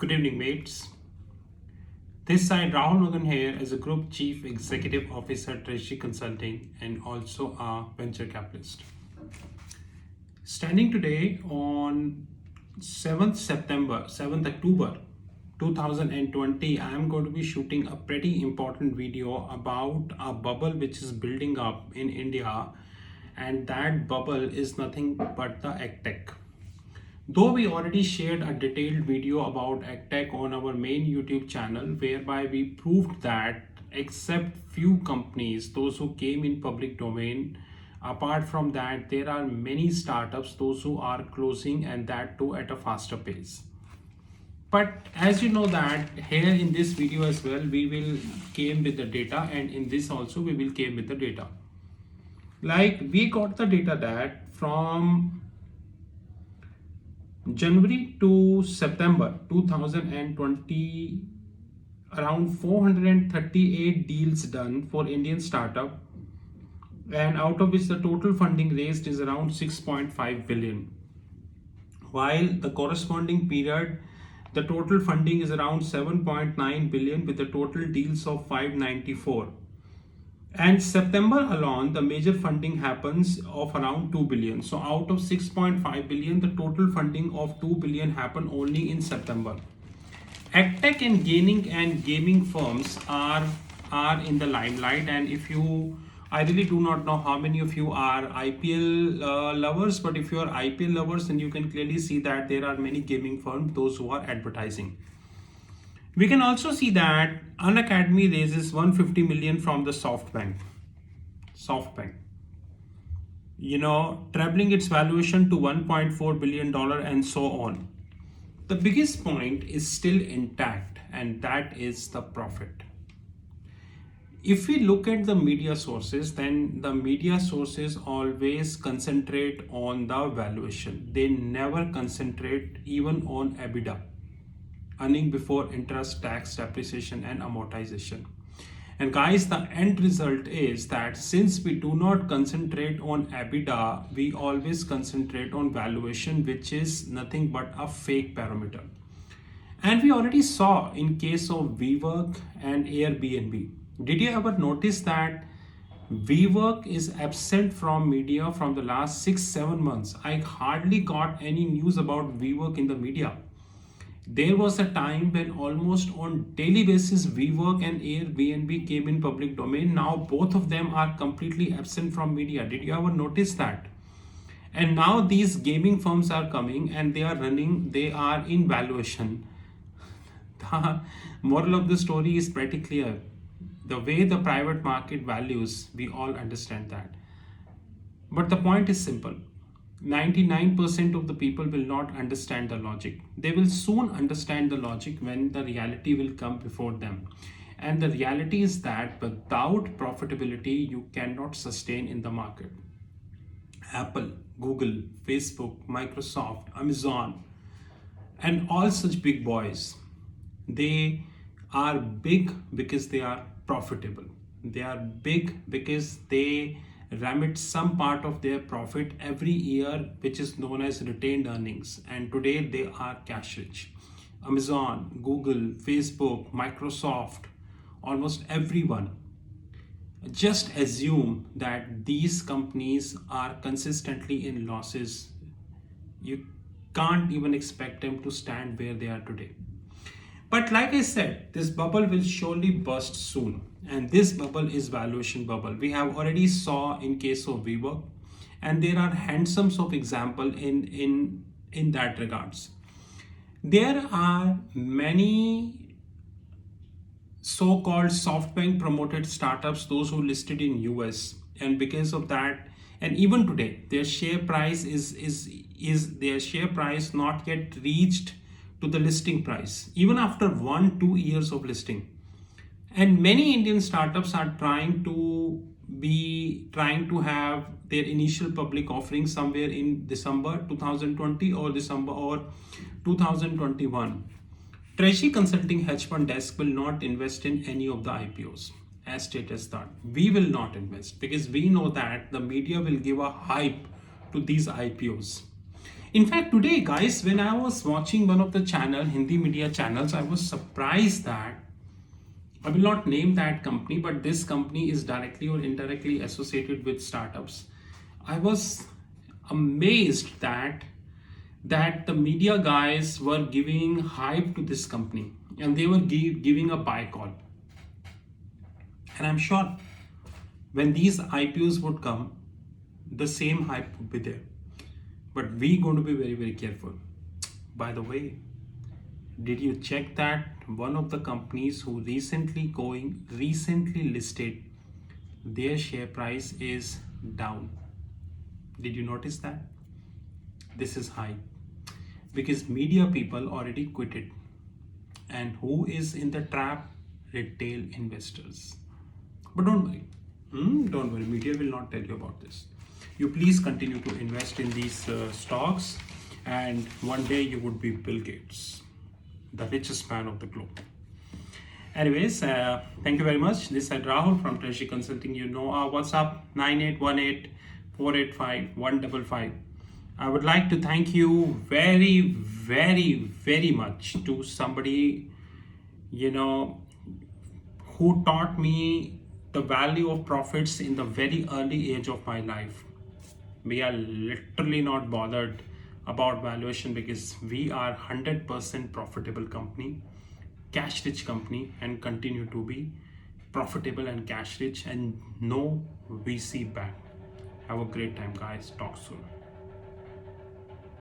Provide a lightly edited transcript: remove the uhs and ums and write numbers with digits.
Good evening, mates. This side Rahul Mugan here as a Group Chief Executive Officer, Treasury Consulting, and also a venture capitalist. Standing today on 7th October 2020, I am going to be shooting a pretty important video about a bubble which is building up in India, and that bubble is nothing but the EdTech. Though we already shared a detailed video about EdTech on our main YouTube channel, whereby we proved that except few companies, those who came in public domain, apart from that, there are many startups, those who are closing, and that too at a faster pace. But as you know that here in this video as well, we will came with the data, and in this also we will came with the data. Like we got the data that from January to September 2020, around 438 deals done for Indian startup, and out of which the total funding raised is around 6.5 billion. While the corresponding period, the total funding is around 7.9 billion with the total deals of 594. And September alone, the major funding happens of around 2 billion. So out of 6.5 billion, the total funding of 2 billion happened only in September. EdTech and gaming firms are in the limelight. And I really do not know how many of you are IPL lovers, but if you are IPL lovers, then you can clearly see that there are many gaming firms, those who are advertising. We can also see that Unacademy raises 150 million from the SoftBank, trebling its valuation to $1.4 billion and so on. The biggest point is still intact, and that is the profit. If we look at the media sources, then the media sources always concentrate on the valuation. They never concentrate even on EBITDA, earning before interest, tax, depreciation, and amortization. And guys, the end result is that since we do not concentrate on EBITDA, we always concentrate on valuation, which is nothing but a fake parameter. And we already saw in case of WeWork and Airbnb. Did you ever notice that WeWork is absent from media from the last 6-7 months? I hardly got any news about WeWork in the media. There was a time when almost on daily basis WeWork and Airbnb came in public domain. Now both of them are completely absent from media. Did you ever notice that? And now these gaming firms are coming and they are in valuation. The moral of the story is pretty clear. The way the private market values, we all understand that. But the point is simple. 99% of the people will not understand the logic. They will soon understand the logic when the reality will come before them. And the reality is that without profitability, you cannot sustain in the market. Apple, Google, Facebook, Microsoft, Amazon, and all such big boys, they are big because they are profitable. They are big because they remit some part of their profit every year, which is known as retained earnings. And today they are cash rich. Amazon, Google, Facebook, Microsoft, almost everyone. Just assume that these companies are consistently in losses. You can't even expect them to stand where they are today. But like I said, this bubble will surely burst soon. And this bubble is valuation bubble. We have already saw in case of WeWork, and there are handsomes of example in that regards. There are many so-called SoftBank promoted startups, those who listed in US, and because of that, and even today, their share price is their share price not yet reached to the listing price, even after 1-2 years of listing. And many Indian startups are trying to have their initial public offering somewhere in December 2020 or December or 2021. Treasury Consulting hedge fund desk will not invest in any of the IPOs. As stated that we will not invest because we know that the media will give a hype to these IPOs. In fact, today, guys, when I was watching one of the channel, Hindi media channels, I was surprised that I will not name that company, but this company is directly or indirectly associated with startups. I was amazed that the media guys were giving hype to this company and they were giving a buy call. And I'm sure when these IPOs would come, the same hype would be there. But we going to be very, very careful. By the way, did you check that one of the companies who recently listed, their share price is down? Did you notice that? This is high because media people already quitted. And who is in the trap? Retail investors. But don't worry. Don't worry. Media will not tell you about this. You please continue to invest in these stocks, and one day you would be Bill Gates, the richest man of the globe. Anyways, thank you very much. This is Rahul from Treasury Consulting. You know our WhatsApp 9818-485-155. I would like to thank you very, very, very much to somebody, who taught me the value of profits in the very early age of my life. We are literally not bothered about valuation because we are 100% profitable company, cash rich company, and continue to be profitable and cash rich and no VC back. Have a great time, guys. Talk soon.